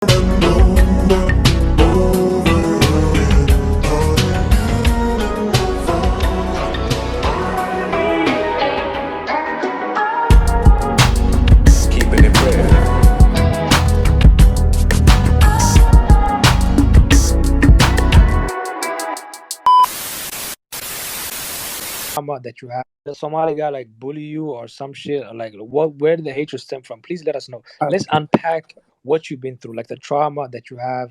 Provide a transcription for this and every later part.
Keeping it real. That you have the Somali guy like bully you or some shit, or like what, where did the hatred stem from? Please let us know. Let's unpack what you've been through, like the trauma that you have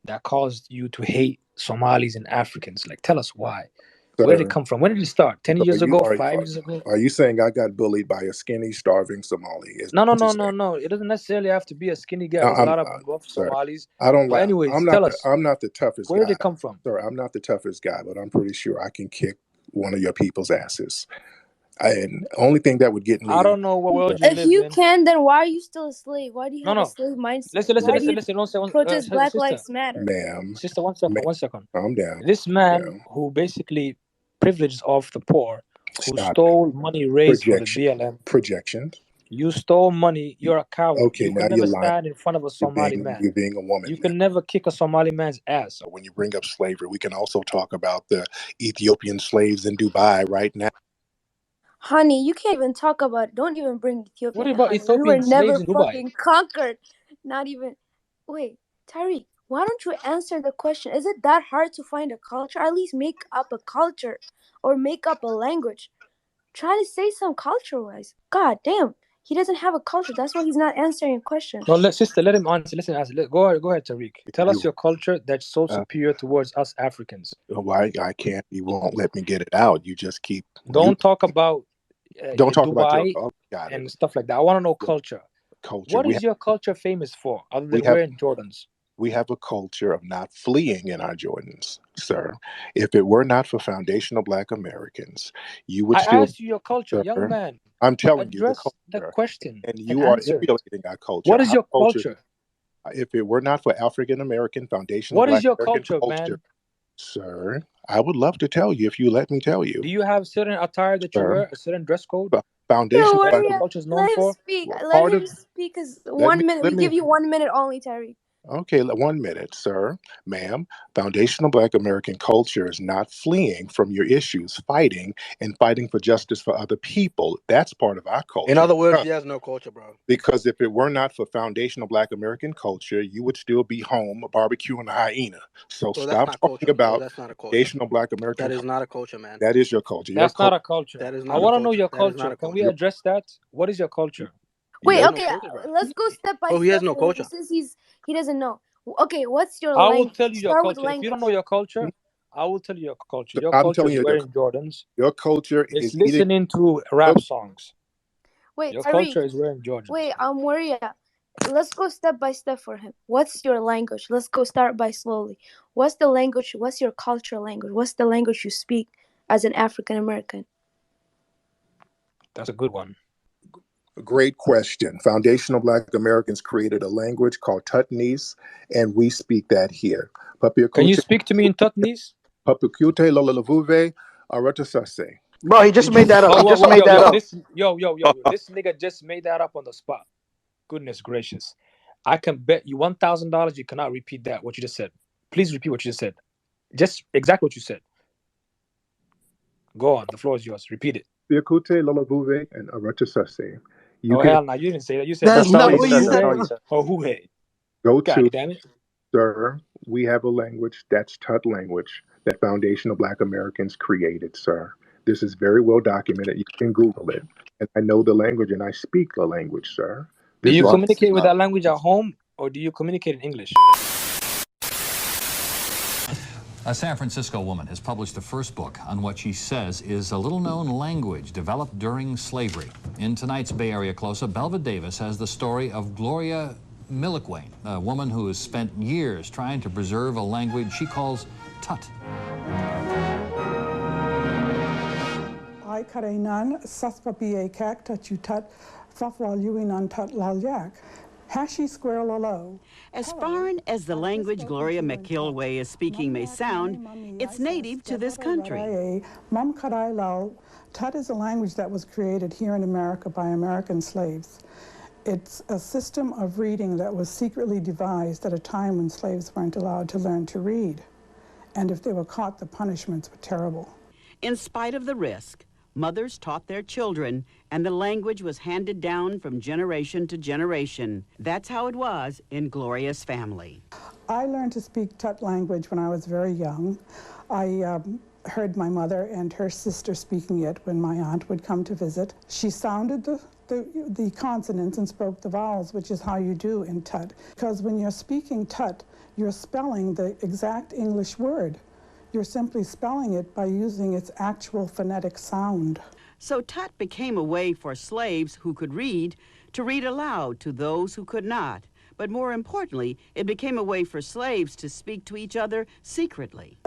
that caused you to hate Somalis and Africans. Like, tell us why. Where did it Sir, come from? When did it start? 10 years ago? 5 years ago? are you saying I got bullied by a skinny, starving Somali? Is No, that no, what you're no, saying? no, no. It doesn't necessarily have to be a skinny guy. I, There's a I'm, lot of buff sir, Somalis. I don't But like. anyways, tell us, I'm not the toughest where did guy, it come from? sir. I'm not the toughest guy, but I'm pretty sure I can kick one of your people's asses. And only thing that would get I me, don't know what world you If live you in. can, then why are you still a slave? Why do you No, have a no. slave mindset? Listen, listen, Why do listen, you listen. One second, protest Black sister, Lives Matter? ma'am, sister. 1 second, 1 second. calm down. This man Down. who basically privileged off the poor, who Stop it. stole money raised for the BLM. Projections. You stole money. You're a coward. Okay, You now could you're never lying. stand in front of a Somali man. You're being a woman You now. can never kick a Somali man's ass. When you bring up slavery, we can also talk about the Ethiopian slaves in Dubai right now. Honey, you can't even talk about it. Don't even bring Ethiopia. What about honey. We were Ethiopian never slaves in Dubai? fucking conquered. Not even. Wait, Tariq, why don't you answer the question? Is it that hard to find a culture? At least make up a culture or make up a language. Try to say some culture-wise. God damn. He doesn't have a culture. That's why he's not answering a question. No, sister, let him answer. Listen, answer. Go ahead, Tariq. Tell us You, your culture that's so superior towards us Africans. why I can't? You won't let me get it out. You just keep. Don't talk about Don't talk about your. Dubai Oh, got it. and stuff like that. I want to know culture. Culture. What is your culture famous for, other we than have wearing Jordans? we have a culture of not fleeing in our Jordans, sir. If it were not for foundational Black Americans, you would I still. asked you your culture, young Sir, man. I'm telling you the Address the culture, question and and you are answer. emulating our culture. What is your Our culture? If it were not for African American foundational What is Black your American culture, man? sir, I would love to tell you if you let me tell you. Do you have certain attire that you Sir, wear, a certain dress code foundational that Black your Worry. culture is known Let him for? speak. Let part him of. speak. Cause Let 1 minute. let We me. give you 1 minute only, Tariq. Okay, 1 minute, sir, ma'am. Foundational Black American culture is not fleeing from your issues, fighting for justice for other people. That's part of our culture. In other words, she has no culture, bro. Because if it were not for foundational Black American culture, you would still be home barbecuing a hyena. So Bro, that's stop not talking culture. Bro, about that's not a culture. foundational Black American That is culture. not a culture, man. That is your culture. That's not a culture. That is I not a want to know culture. your That is not culture. a Can we culture. address that? What is your culture? Wait, has no okay, culture, bro. let's go step by Oh, step. he has no for him, culture. Since he doesn't know. Okay, what's your I will language? tell you your Start with culture. If you don't language. know your culture, I will tell you your culture. Your I'm culture telling is you, wearing Jordans. your culture It's is eating. listening to rap songs. Wait, Your Tariq. culture is wearing Jordans. Wait, I'm worried. Let's go step by step for him. What's your language? Let's go start by slowly. What's the language? What's your cultural language? What's the language you speak as an African American? That's a good one. Great question. Foundational Black Americans created a language called Tutnese, and we speak that here. Can you speak to me in Tutnese? Papukute lolalavuve aratasase. Bro, he just made that up. Oh, He just whoa, made that up. This nigga just made that up on the spot. Goodness gracious. I can bet you $1,000 you cannot repeat that, what you just said. Please repeat what you just said. Just exactly what you said. Go on. The floor is yours. Repeat it. Papukute lolalavuve and aratasase. Hell no. You didn't say that. You said That's not what you said. Oh, who hey? Go God to, damn it. sir, we have a language that's Tut language that foundational Black Americans created, sir. This is very well documented. You can Google it. And I know the language and I speak the language, sir. Do you communicate with that language at home or do you communicate in English? A San Francisco woman has published the first book on what she says is a little-known language developed during slavery. In tonight's Bay Area Close-Up, Belva Davis has the story of Gloria Miliquane, a woman who has spent years trying to preserve a language she calls Tut. I kareinan saspapi kak tut fafwal yuinan tut lalyak. Hashi square lalo. As foreign as the language Gloria McKilway is speaking may sound, it's native to this country. Mam karai lal. Tut is a language that was created here in America by American slaves. It's a system of reading that was secretly devised at a time when slaves weren't allowed to learn to read. And if they were caught, the punishments were terrible. In spite of the risk, mothers taught their children, and the language was handed down from generation to generation. That's how it was in Gloria's family. I learned to speak Tut language when I was very young. I heard my mother and her sister speaking it when my aunt would come to visit. She sounded the consonants and spoke the vowels, which is how you do in Tut. Because when you're speaking Tut, you're spelling the exact English word. You're simply spelling it by using its actual phonetic sound. So Tut became a way for slaves who could read to read aloud to those who could not. But more importantly, it became a way for slaves to speak to each other secretly.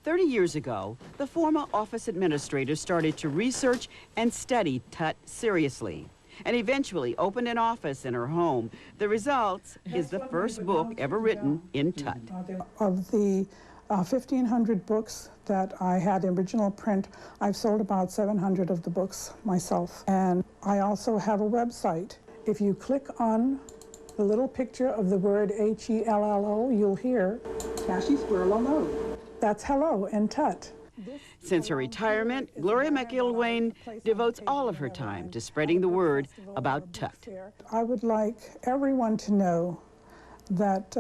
30 years ago, the former office administrator started to research and study Tut seriously, and eventually opened an office in her home. The result is the first book ever written in Tut. Of the 1,500 books that I had in original print, I've sold about 700 of the books myself. And I also have a website. If you click on the little picture of the word H-E-L-L-O, you'll hear Tashi Squirrel Hello. That's hello in Tut. Since her retirement, Gloria McIlwain devotes all of her time to spreading the word about Tut. I would like everyone to know that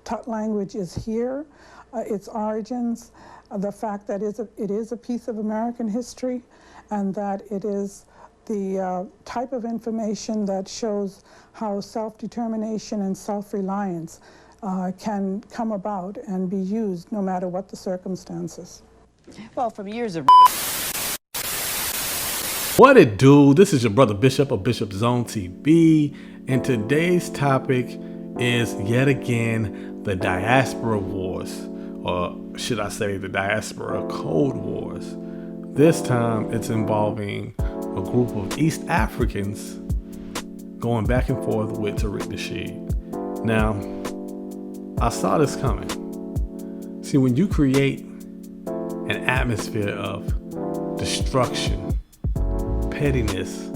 Tut language is here, its origins, the fact that it is a piece of American history, and that it is the type of information that shows how self-determination and self-reliance can come about and be used no matter what the circumstances. Well, from years of... What it do? This is your brother Bishop of Bishop Zone TV, and today's topic is yet again the Diaspora Wars, or should I say the Diaspora Code Wars. This time it's involving a group of East Africans going back and forth with Tariq Nasheed. Now, I saw this coming. See, when you create an atmosphere of destruction, pettiness,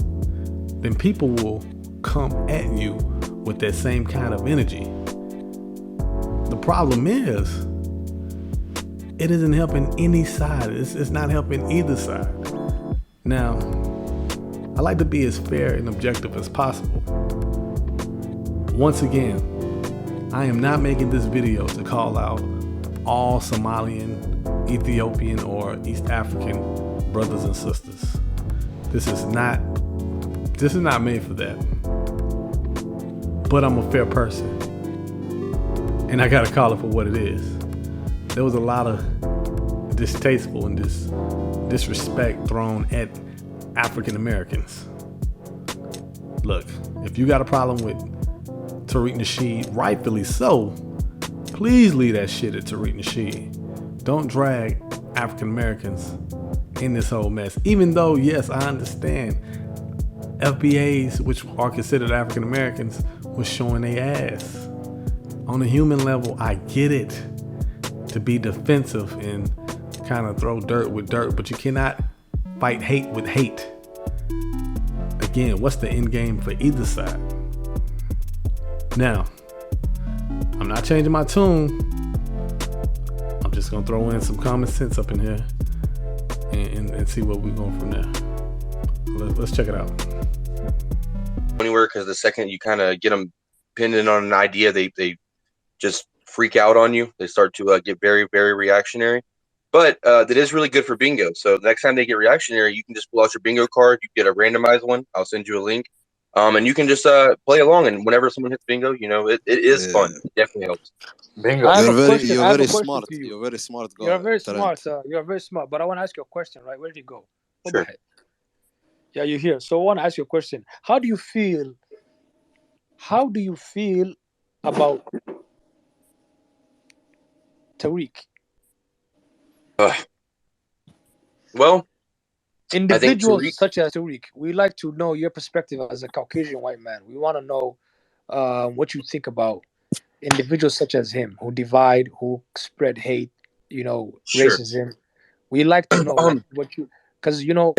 then people will come at you with that same kind of energy. The problem is, it isn't helping any side. It's not helping either side. Now, I like to be as fair and objective as possible. Once again, I am not making this video to call out all Somalian, Ethiopian, or East African brothers and sisters. This is not made for that. But I'm a fair person, and I gotta call it for what it is. There was a lot of distasteful and disrespect thrown at African Americans. Look, if you got a problem with Tariq Nasheed, rightfully so, please leave that shit at Tariq Nasheed. Don't drag African Americans in this whole mess. Even though, yes, I understand FBAs, which are considered African Americans, was showing their ass. On a human level, I get it, to be defensive and kind of throw dirt with dirt, but you cannot fight hate with hate. Again, what's the end game for either side? Now, I'm not changing my tune. I'm just gonna throw in some common sense up in here and see where we're going from there. Let's check it out. Anywhere, because the second you kind of get them pinned in on an idea, they just freak out on you. They start to get very, very reactionary. But that is really good for bingo. So next time they get reactionary, you can just pull out your bingo card. You get a randomized one. I'll send you a link. And you can just play along. And whenever someone hits bingo, you know, it is fun. It definitely helps. Bingo. You're very smart. You're very smart guy. You're very smart. You're very smart. But I want to ask you a question, right? Where did you go? Sure. Go ahead. Yeah, you're here. So I want to ask you a question. How do you feel about Tariq? Well, individuals such as Tariq, we like to know your perspective as a Caucasian white man. We want to know what you think about individuals such as him who divide, who spread hate, you know, Sure. racism. We like to know what you, because you know,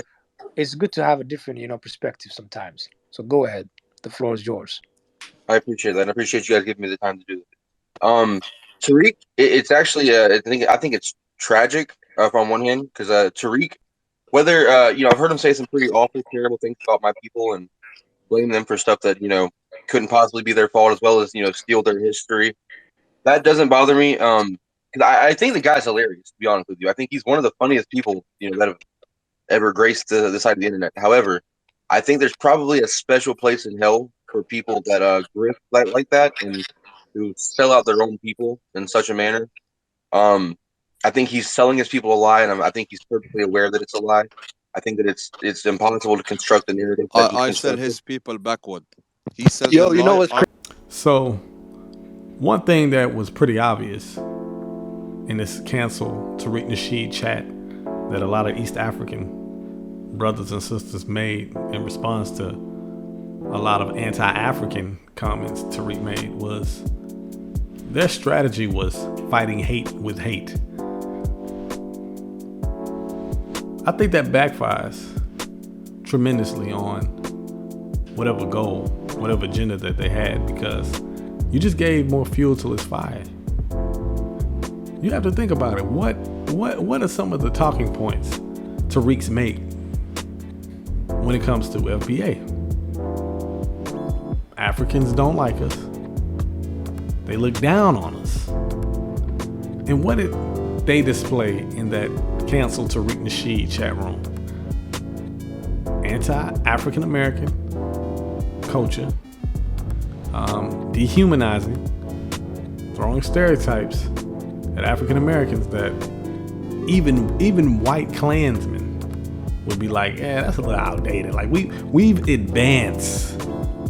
it's good to have a different, perspective sometimes. So go ahead. The floor is yours. I appreciate that. I appreciate you guys giving me the time to do that. Tariq, it's actually I think it's tragic on one hand because Tariq, whether I've heard him say some pretty awful, terrible things about my people and blame them for stuff that couldn't possibly be their fault, as well as steal their history. That doesn't bother me. 'Cause I think the guy's hilarious. To be honest with you, I think he's one of the funniest people that have ever graced the side of the internet. However, I think there's probably a special place in hell for people that grift like that and who sell out their own people in such a manner. I think he's selling his people a lie, and I think he's perfectly aware that it's a lie. I think that it's impossible to construct the narrative that he's I sell constructed. his people backward. He sells Yo, them you know lie. what's crazy? So, one thing that was pretty obvious in this cancel Tariq Nasheed chat that a lot of East African brothers and sisters made in response to a lot of anti-African comments Tariq made was their strategy was fighting hate with hate. I think that backfires tremendously on whatever goal, whatever agenda that they had, because you just gave more fuel to this fire. You have to think about it. What are some of the talking points Tariq's made when it comes to FBA? Africans don't like us. They look down on us. And what did they display in that Cancel Tariq Nasheed chat room? Anti-African American culture, dehumanizing, throwing stereotypes at African Americans that even white Klansmen would be like, yeah, that's a little outdated. Like we've advanced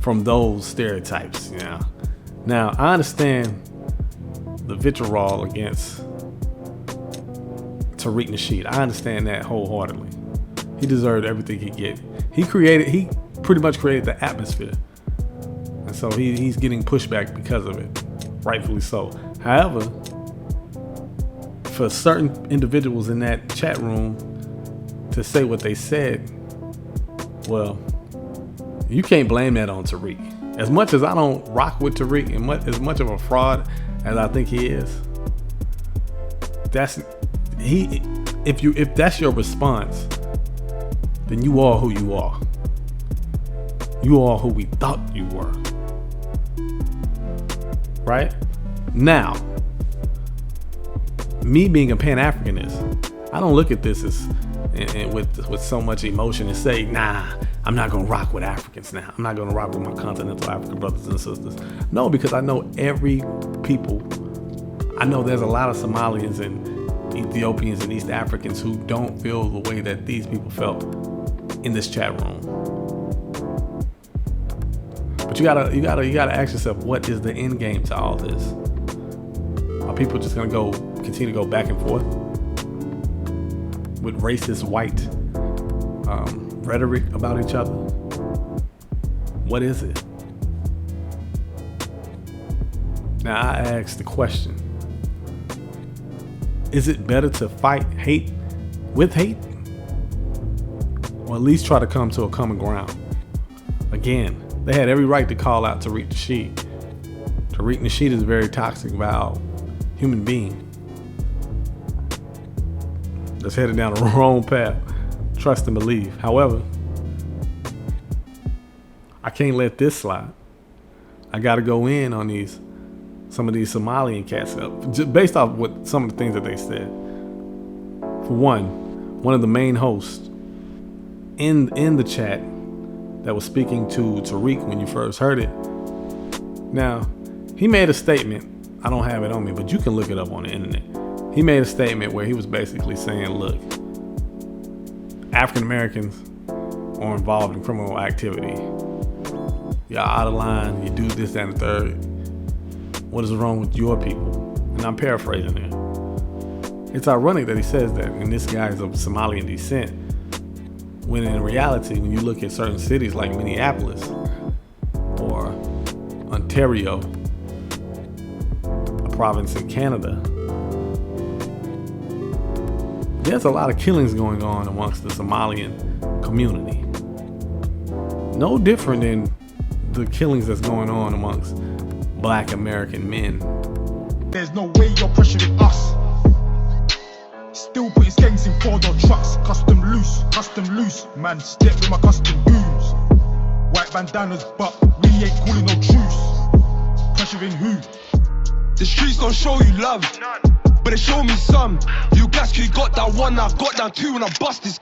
from those stereotypes, Now I understand the vitriol against Tariq Nasheed. I understand that wholeheartedly. He deserved everything he get. He pretty much created the atmosphere. And so he's getting pushback because of it. Rightfully so. However, for certain individuals in that chat room to say what they said, well, you can't blame that on Tariq. As much as I don't rock with Tariq and as much of a fraud as I think he is, if that's your response, then you are who you are. You are who we thought you were. Right? Now, me being a Pan-Africanist, I don't look at this as with so much emotion and say, nah, I'm not gonna rock with Africans now. I'm not gonna rock with my continental African brothers and sisters. No, because I know every people. I know there's a lot of Somalians and Ethiopians and East Africans who don't feel the way that these people felt in this chat room. But you gotta ask yourself, what is the end game to all this? Are people just gonna continue to go back and forth with racist white rhetoric about each other? What is it? Now I ask the question, is it better to fight hate with hate? Or at least try to come to a common ground? Again, they had every right to call out Tariq Nasheed. Tariq Nasheed is a very toxic, vile human being that's headed down the wrong path. Trust and believe. However, I can't let this slide. I got to go in on some of these Somalian cats just based off what some of the things that they said. For one of the main hosts in the chat that was speaking to Tariq when you first heard it. Now, he made a statement. I don't have it on me, but you can look it up on the internet. He made a statement where he was basically saying, look, African Americans are involved in criminal activity. Y'all out of line, you do this, that, and the third. What is wrong with your people? And I'm paraphrasing there. It's ironic that he says that, and this guy is of Somalian descent, when in reality, when you look at certain cities like Minneapolis or Ontario, a province in Canada, there's a lot of killings going on amongst the Somalian community. No different than the killings that's going on amongst black American men. There's no way you're pressuring us. Still putting skanks in 4-door trucks. Custom loose. Man, step with my custom goons. White bandanas, but we ain't calling no truce. Pressuring who? The streets don't show you love, but they show me some. You guys could got that one, I got that two, and I bust this.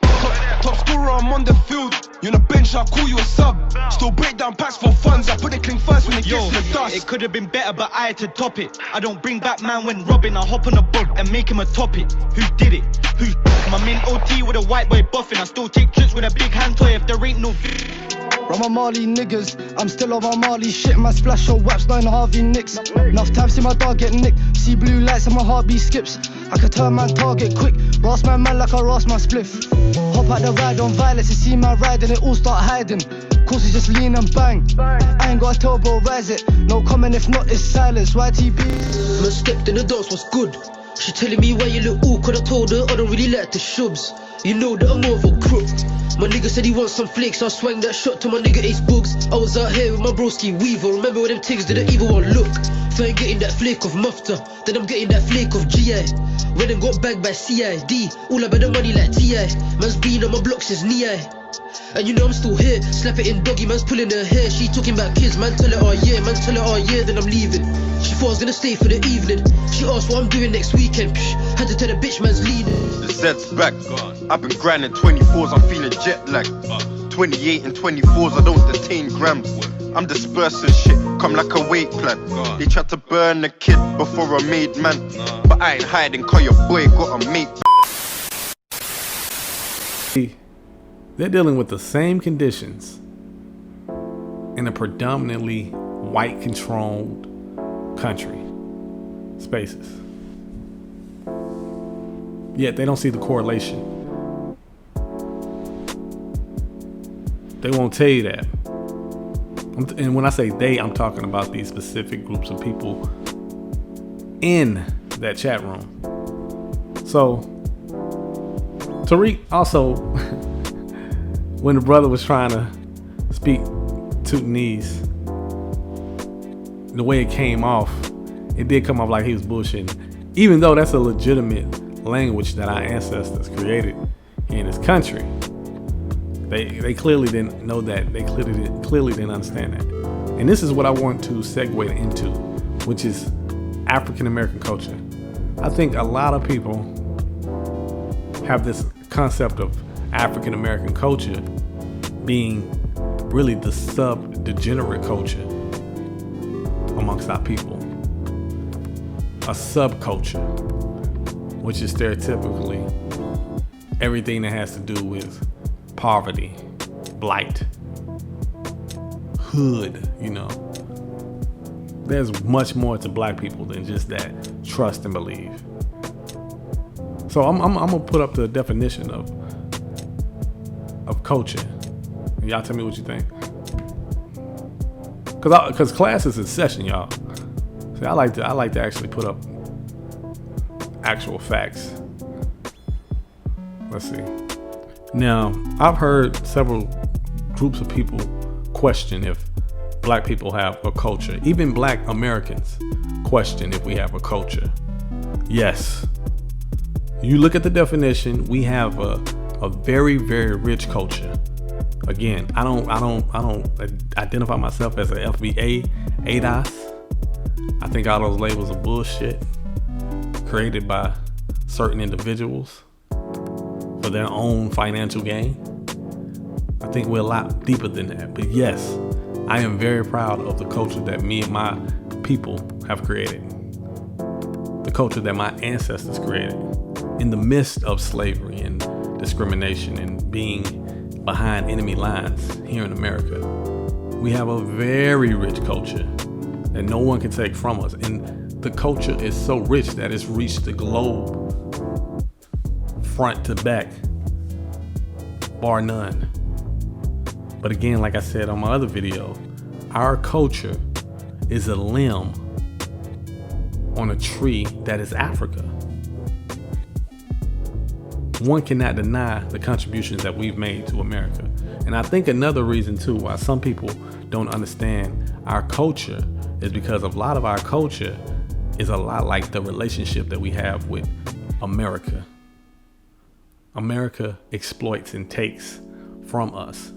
Top scorer, I'm on the field. You on the bench, I'll call you a sub. Still break down packs for funds. I put the cling first when it gets to the dust. It could have been better, but I had to top it. I don't bring back man when robbing. I hop on a boat and make him a topic. Who did it? Who? My main OT with a white boy buffing. I still take trips with a big hand toy if there ain't no. From my Marley niggas, I'm still on my Marley shit. My splash or waps, 9 Harvey Nicks. Enough time see my dog get nicked. See blue lights and my heartbeat skips. I can turn man target quick. Ras man like I ras my spliff. Hop out the ride on violence, you see my ride and it all start hiding. Course it's just lean and bang. I ain't got a toe, bro, rise it. No comment, if not, it's silence. YTB. Man stepped in the dance, was good. She telling me why you look awkward. I told her I don't really like the shubs. You know that I'm more of a crook. My nigga said he wants some flicks. I swang that shot to my nigga Ace Boogs. I was out here with my broski Weaver. Remember when them things didn't even want look. If I ain't getting that flake of Mufta, then I'm getting that flake of GI. When them got bagged by CID, all about the money like TI. Man's been on my block since NI. And you know I'm still here. Slap it in doggy, man's pulling her hair. She talking about kids, man tell her all year. Man tell her all year, then I'm leaving. She thought I was gonna stay for the evening. She asked what I'm doing next weekend. Had to tell the bitch man's leading. The Zed's back. I've been grinding 24s, I'm feeling jet lag. 28 and 24s, I don't detain grams. I'm dispersing shit, come like a weight plan. They tried to burn the kid before I made man. But I ain't hiding, cause your boy got a mate. They're dealing with the same conditions in a predominantly white controlled country spaces. Yet they don't see the correlation. They won't tell you that. And when I say they, I'm talking about these specific groups of people in that chat room. So Tariq also, when the brother was trying to speak Tootinese, the way it came off, it did come off like he was bullshitting. Even though that's a legitimate language that our ancestors created in this country. They clearly didn't know that. They clearly didn't understand that. And this is what I want to segue into, which is African American culture. I think a lot of people have this concept of African American culture being really the sub-degenerate culture amongst our people. A subculture, which is stereotypically everything that has to do with poverty, blight, hood, you know. There's much more to black people than just that trust and believe. So I'm gonna put up the definition of culture. Y'all tell me what you think. Cause class is in session, y'all. See, I like to actually put up actual facts. Let's see. Now, I've heard several groups of people question if black people have a culture. Even black Americans question if we have a culture. Yes. You look at the definition, we have a very, very rich culture. Again, I don't identify myself as an FBA, ADOS. I think all those labels are bullshit created by certain individuals for their own financial gain. I think we're a lot deeper than that. But yes, I am very proud of the culture that me and my people have created. The culture that my ancestors created in the midst of slavery and discrimination and being behind enemy lines here in America. We have a very rich culture that no one can take from us. And the culture is so rich that it's reached the globe front to back, bar none. But again, like I said on my other video, our culture is a limb on a tree that is Africa. one cannot deny the contributions that we've made to America. And I think another reason too why some people don't understand our culture is because a lot of our culture is a lot like the relationship that we have with America. America exploits and takes from us.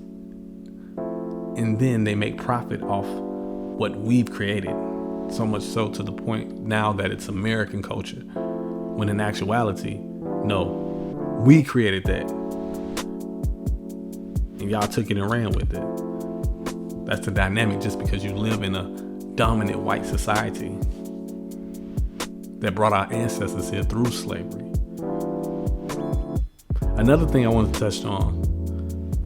And then they make profit off what we've created. So much so to the point now that it's American culture. When in actuality, no, we created that. And y'all took it and ran with it. That's the dynamic just because you live in a dominant white society that brought our ancestors here through slavery. Another thing I wanted to touch on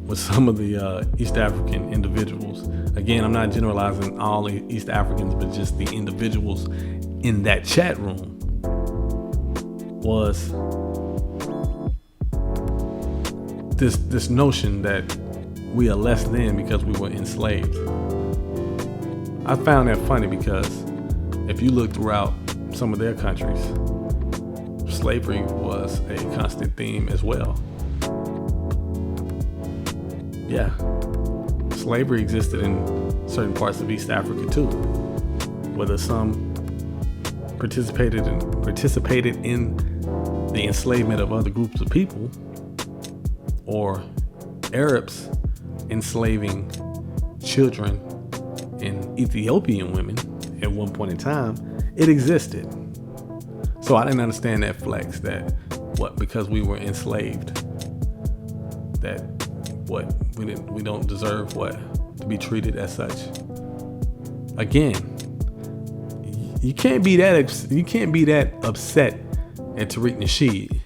was some of the East African individuals. Again, I'm not generalizing all East Africans, but just the individuals in that chat room was this notion that we are less than because we were enslaved. I found that funny because if you look throughout some of their countries, slavery was a constant theme as well. Yeah, slavery existed in certain parts of East Africa too, whether some participated in the enslavement of other groups of people, or Arabs enslaving children and Ethiopian women at one point in time. It existed. So I didn't understand that flex that because we were enslaved, that we don't deserve to be treated as such. Again, you can't be that upset at Tariq Nasheed.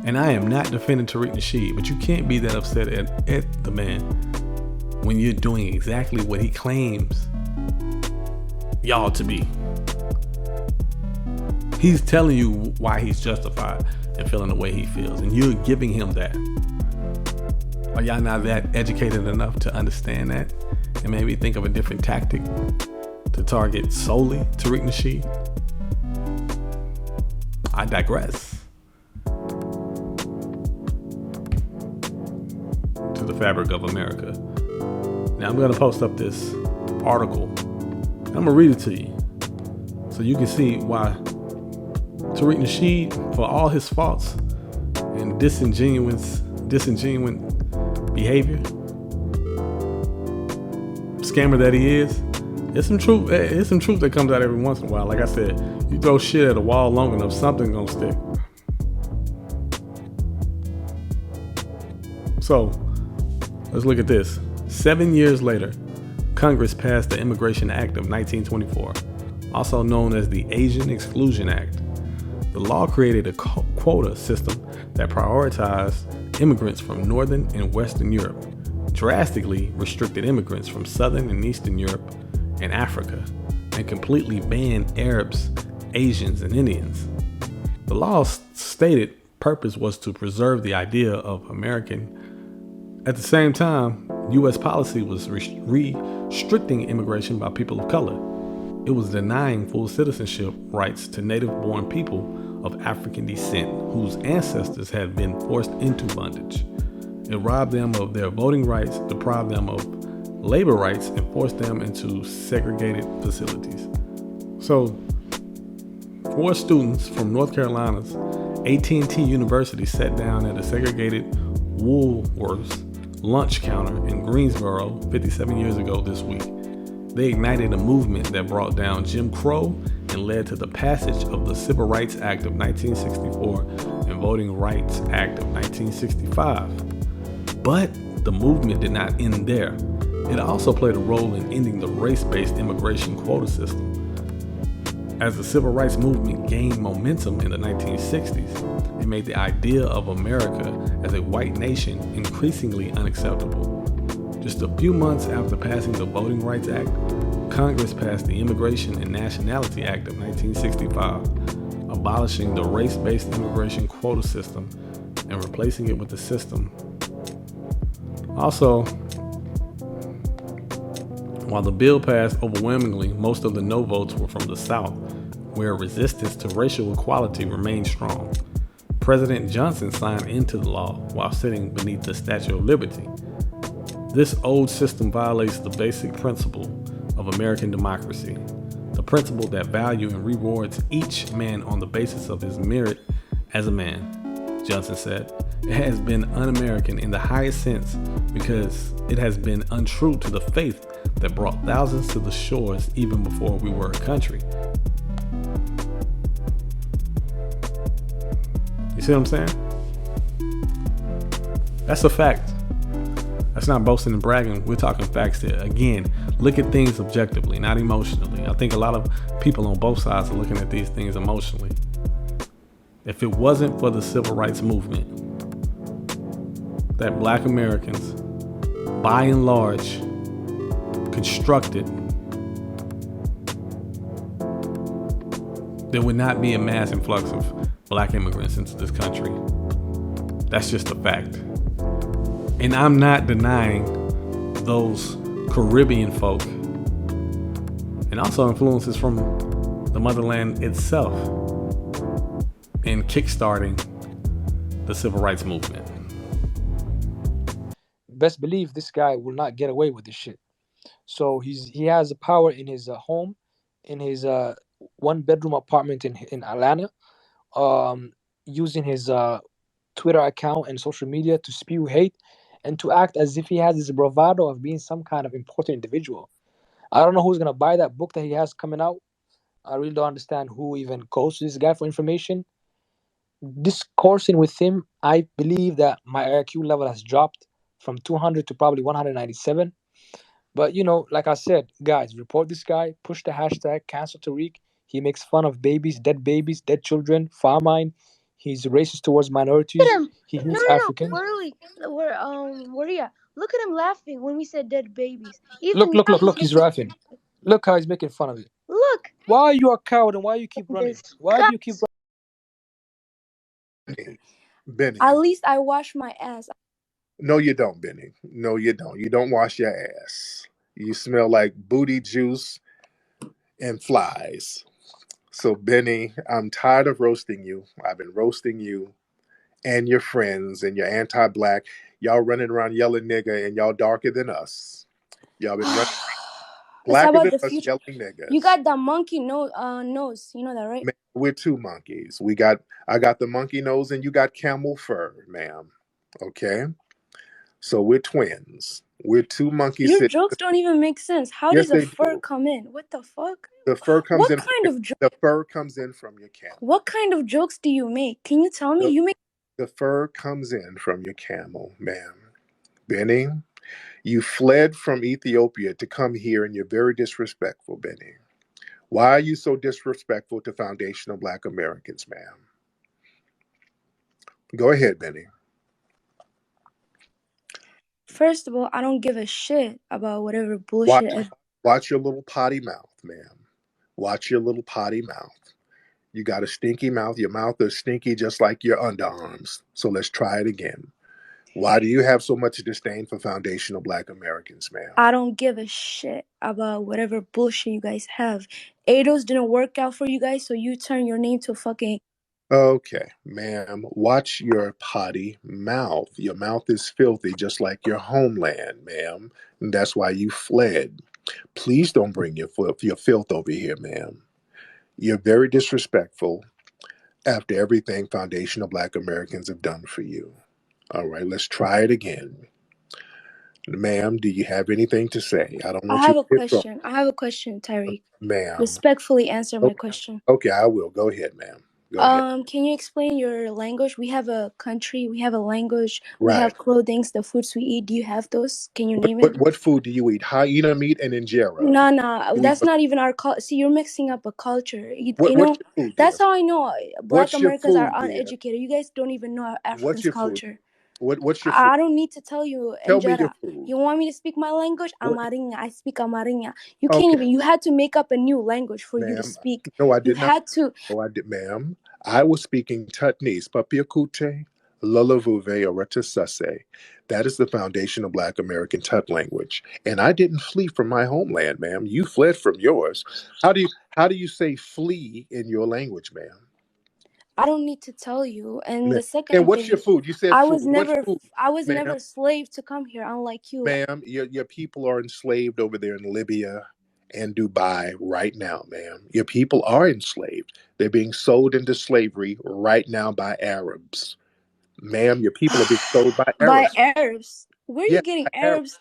And I am not defending Tariq Nasheed, but you can't be that upset at the man when you're doing exactly what he claims y'all to be. He's telling you why he's justified in feeling the way he feels, and you're giving him that. Are y'all not that educated enough to understand that and maybe think of a different tactic to target solely Tariq Nasheed? I digress. To the fabric of America. Now I'm going to post up this article. I'm going to read it to you so you can see why Tariq Nasheed, for all his faults and disingenuous behavior, scammer that he is, there's some truth that comes out every once in a while. Like I said, you throw shit at a wall long enough, something's gonna stick. So let's look at this. 7 years later, Congress passed the Immigration Act of 1924, also known as the Asian Exclusion Act. The law created a quota system that prioritized immigrants from Northern and Western Europe, drastically restricted immigrants from Southern and Eastern Europe and Africa, and completely banned Arabs, Asians, and Indians. The law's stated purpose was to preserve the idea of American. At the same time, U.S. policy was restricting immigration by people of color. It was denying full citizenship rights to native-born people of African descent whose ancestors had been forced into bondage. It robbed them of their voting rights, deprived them of labor rights, and forced them into segregated facilities. So, 4 students from North Carolina's AT&T University sat down at a segregated Woolworths lunch counter in Greensboro 57 years ago this week. They ignited a movement that brought down Jim Crow and led to the passage of the Civil Rights Act of 1964 and Voting Rights Act of 1965. But the movement did not end there. It also played a role in ending the race-based immigration quota system. As the civil rights movement gained momentum in the 1960s, it made the idea of America as a white nation increasingly unacceptable. Just a few months after passing the Voting Rights Act, Congress passed the Immigration and Nationality Act of 1965, abolishing the race-based immigration quota system and replacing it with a system. Also, while the bill passed overwhelmingly, most of the no votes were from the South, where resistance to racial equality remained strong. President Johnson signed into the law while sitting beneath the Statue of Liberty. This old system violates the basic principle of American democracy, the principle that values and rewards each man on the basis of his merit as a man. Johnson said, it has been un-American in the highest sense because it has been untrue to the faith that brought thousands to the shores even before we were a country. You see what I'm saying? That's a fact. That's not boasting and bragging. We're talking facts here. Again, look at things objectively, not emotionally. I think a lot of people on both sides are looking at these things emotionally. If it wasn't for the civil rights movement, that Black Americans, by and large, constructed, there would not be a mass influx of Black immigrants into this country. That's just a fact. And I'm not denying those Caribbean folk and also influences from the motherland itself in kickstarting the civil rights movement. Best believe this guy will not get away with this shit. So he has the power in his home, in his 1-bedroom apartment in Atlanta, using his Twitter account and social media to spew hate and to act as if he has this bravado of being some kind of important individual. I don't know who's gonna buy that book that he has coming out. I really don't understand who even goes to this guy for information. Discoursing with him, I believe that my IQ level has dropped from 200 to probably 197. But like I said, guys, report this guy, push the hashtag cancel Tariq. He makes fun of babies, dead children, famine. He's racist towards minorities. Look at him. He No, hates no, Africans. no. Really, where yeah? Look at him laughing when we said dead babies. Look, Even now look, he's laughing. Look how he's making fun of it. Look. Why are you a coward and why you keep running? Why do you keep running? Benny. At least I wash my ass. No, you don't, Benny. No, you don't. You don't wash your ass. You smell like booty juice and flies. So, Benny, I'm tired of roasting you. I've been roasting you and your friends and your anti-Black. Y'all running around yelling nigga and y'all darker than us. Y'all been running blacker than us yelling niggas. You got the monkey nose. You know that, right? Man, we're two monkeys. I got the monkey nose and you got camel fur, ma'am. Okay? So we're twins. We're two monkeys. Your jokes don't even make sense. How does the fur come in? What the fuck? The fur comes what in. Kind of the fur comes in from your camel. What kind of jokes do you make? Can you tell me? The fur comes in from your camel, ma'am. Benny, you fled from Ethiopia to come here and you're very disrespectful, Benny. Why are you so disrespectful to foundational Black Americans, ma'am? Go ahead, Benny. First of all, I don't give a shit about whatever bullshit. Watch your little potty mouth, ma'am. Watch your little potty mouth. You got a stinky mouth. Your mouth is stinky just like your underarms. So let's try it again. Why do you have so much disdain for foundational Black Americans, ma'am? I don't give a shit about whatever bullshit you guys have. ADOS didn't work out for you guys, so you turn your name to fucking... Okay, ma'am, watch your potty mouth. Your mouth is filthy just like your homeland, ma'am. And that's why you fled. Please don't bring your filth over here, ma'am. You're very disrespectful after everything foundational Black Americans have done for you. All right, let's try it again. Ma'am, do you have anything to say? I don't want I have a question, Tariq. Ma'am. Respectfully answer my question. Okay, I will. Go ahead, ma'am. Go ahead. Can you explain your language? We have a country, we have a language, we Right. have clothing, the foods we eat. Do you have those? Can you name it? What food do you eat? Hyena meat and injera. No, that's not even our culture. See, you're mixing up a culture. What's your food, that's dear? how I know Black What's your Americans are food, dear? uneducated. You guys don't even know African's culture. What's your food? I don't need to tell you. Tell me your food. You want me to speak my language? Amarinha. I speak Amarinha. You can't even. You had to make up a new language for you to speak. No, I did not. You had to. No, I did, ma'am. I was speaking Tutnese, Papiakute, Lulavuve, or Retasase. That is the foundational Black American Tut language. And I didn't flee from my homeland, ma'am. You fled from yours. How do you say flee in your language, ma'am? I don't need to tell you. And Man. the And second what's your thing, food? You said I food. was What's never food, I was ma'am? never a slave to come here, unlike you. Ma'am, your people are enslaved over there in Libya and Dubai right now, ma'am. Your people are enslaved. They're being sold into slavery right now by Arabs. Ma'am, your people are being sold by By Arabs. Arabs. Where are Yeah, you getting by Arabs. Arabs?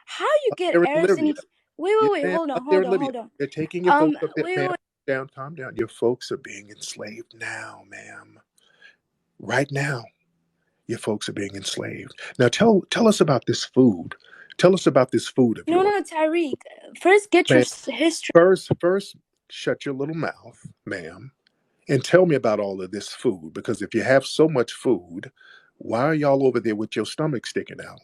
How you Up get there in Arabs in Libya. Wait, Yeah, wait, wait, ma'am, hold up on, there hold in on, Libya. hold on. They're taking your folks up there. Wait, Ma'am, wait. calm down. Your folks are being enslaved now, ma'am. Right now, your folks are being enslaved. Now tell us about this food. Tell us about this food of No, yours. no, no, Tariq. First get your Man, history. first, shut your little mouth, ma'am, and tell me about all of this food. Because if you have so much food, why are y'all over there with your stomach sticking out?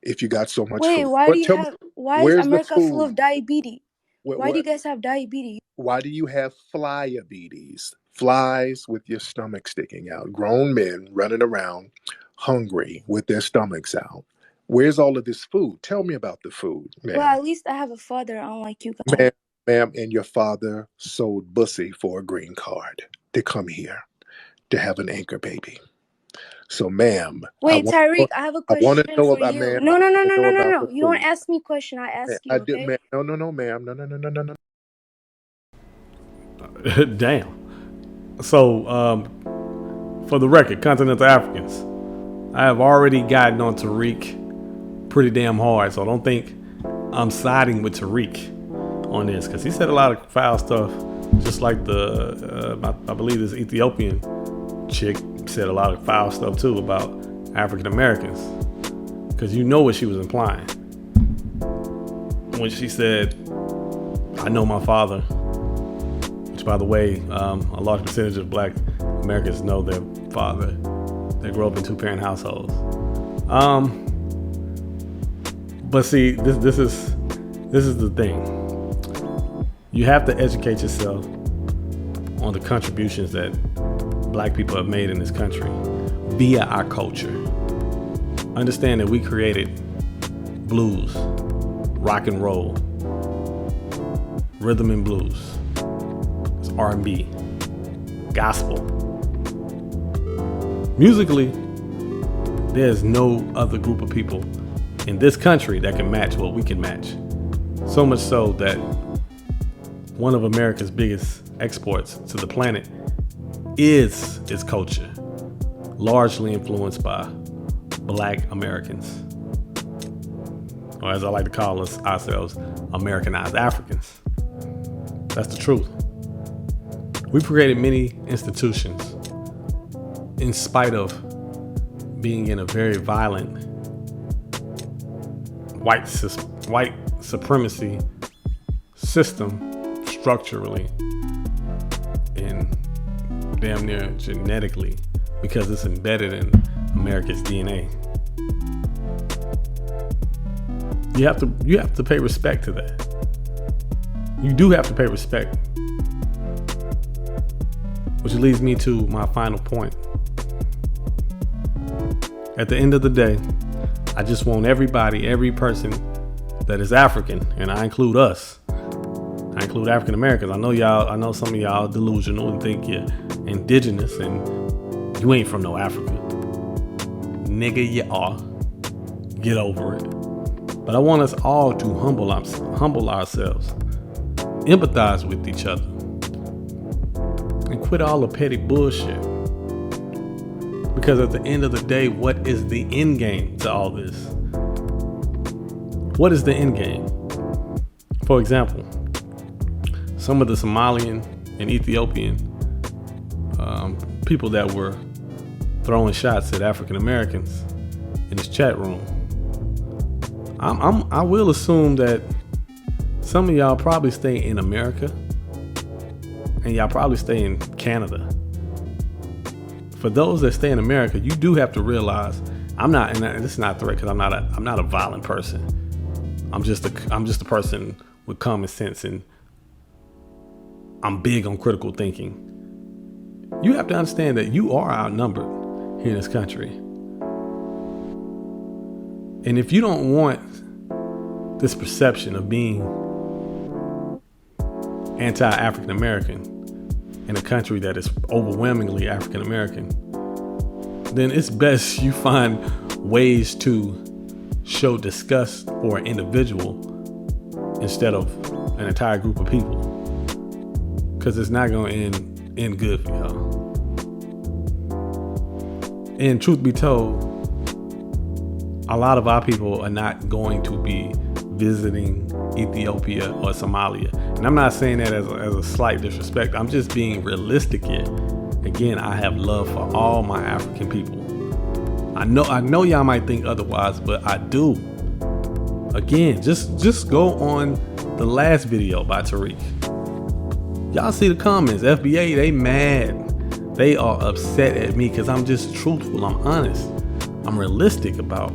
If you got so much Wait, food, why do what? you Tell me, have why is where's the America full food? of diabetes? What? Why do you What? guys have diabetes? Why do you have flyabetes? Flies with your stomach sticking out. Grown men running around hungry with their stomachs out. Where's all of this food? Tell me about the food, Well, ma'am. at least I have a father, unlike you guys. Ma'am, and your father sold bussy for a green card to come here to have an anchor baby. So, ma'am, Wait, Tariq, I have a I want to question know for about, you. ma'am. I No, no, want no, to no, know no, no, about the no. You don't food. ask me question, I ask I you, did, okay? ma'am. No, ma'am. No. Damn. So, for the record, Continental Africans, I have already gotten on Tariq pretty damn hard, so don't think I'm siding with Tariq on this, because he said a lot of foul stuff, just like I believe this Ethiopian chick said a lot of foul stuff too about African Americans, because you know what she was implying when she said, I know my father, which, by the way, a large percentage of Black Americans know their father. They grow up in two-parent households. But see, this is the thing. You have to educate yourself on the contributions that Black people have made in this country via our culture. Understand that we created blues, rock and roll, rhythm and blues, R&B, gospel. Musically, there's no other group of people in this country that can match what we can match. So much so that one of America's biggest exports to the planet is its culture, largely influenced by Black Americans, or as I like to call ourselves, Americanized Africans. That's the truth. We've created many institutions in spite of being in a very violent white supremacy system structurally and damn near genetically, because it's embedded in America's DNA. You have to pay respect to that. You do have to pay respect. Which leads me to my final point. At the end of the day, I just want every person that is African, and I include us. I include African Americans. I know some of y'all delusional and think you're indigenous and you ain't from no Africa. Nigga, you are. Get over it. But I want us all to humble ourselves, empathize with each other, and quit all the petty bullshit. Because at the end of the day, what is the end game to all this? What is the end game? For example, some of the Somalian and Ethiopian people that were throwing shots at African Americans in this chat room, I will assume that some of y'all probably stay in America and y'all probably stay in Canada. For those that stay in America, you do have to realize I'm not, and this is not a threat because I'm not a violent person. I'm just a person with common sense, and I'm big on critical thinking. You have to understand that you are outnumbered here in this country. And if you don't want this perception of being anti-African American in a country that is overwhelmingly African American, then it's best you find ways to show disgust for an individual instead of an entire group of people, because it's not going to end good for y'all. And truth be told, a lot of our people are not going to be visiting Ethiopia or Somalia. And I'm not saying that as a slight disrespect. I'm just being realistic here. Again, I have love for all my African people. I know y'all might think otherwise, but I do. Again, just go on the last video by Tariq. Y'all see the comments. FBA, they mad. They are upset at me because I'm just truthful. I'm honest. I'm realistic about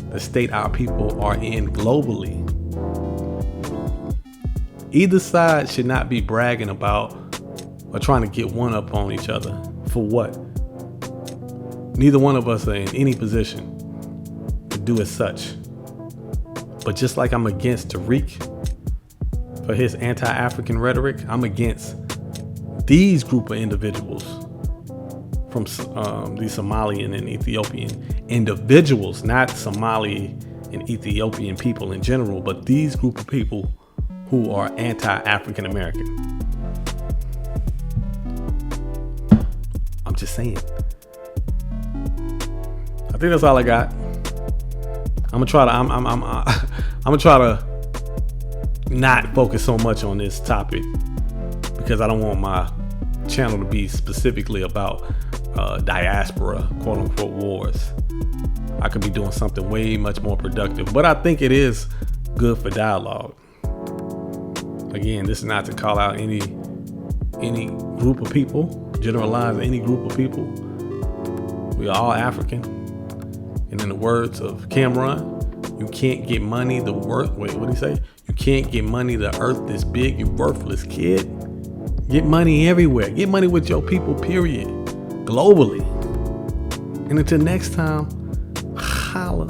the state our people are in globally. Either side should not be bragging about or trying to get one up on each other. For what? Neither one of us are in any position to do as such. But just like I'm against Tariq for his anti-African rhetoric, I'm against these group of individuals from the Somalian and Ethiopian individuals, not Somali and Ethiopian people in general, but these group of people who are anti-African American. I'm just saying. I think that's all I got. I'm gonna try to not focus so much on this topic because I don't want my channel to be specifically about diaspora, quote unquote, wars. I could be doing something way much more productive, but I think it is good for dialogue. Again, this is not to call out any group of people, generalize any group of people. We are all African. And in the words of Cameron, you can't get money the worth. Wait, what did he say? You can't get money the earth this big, you worthless kid. Get money everywhere. Get money with your people, period. Globally. And until next time, holla.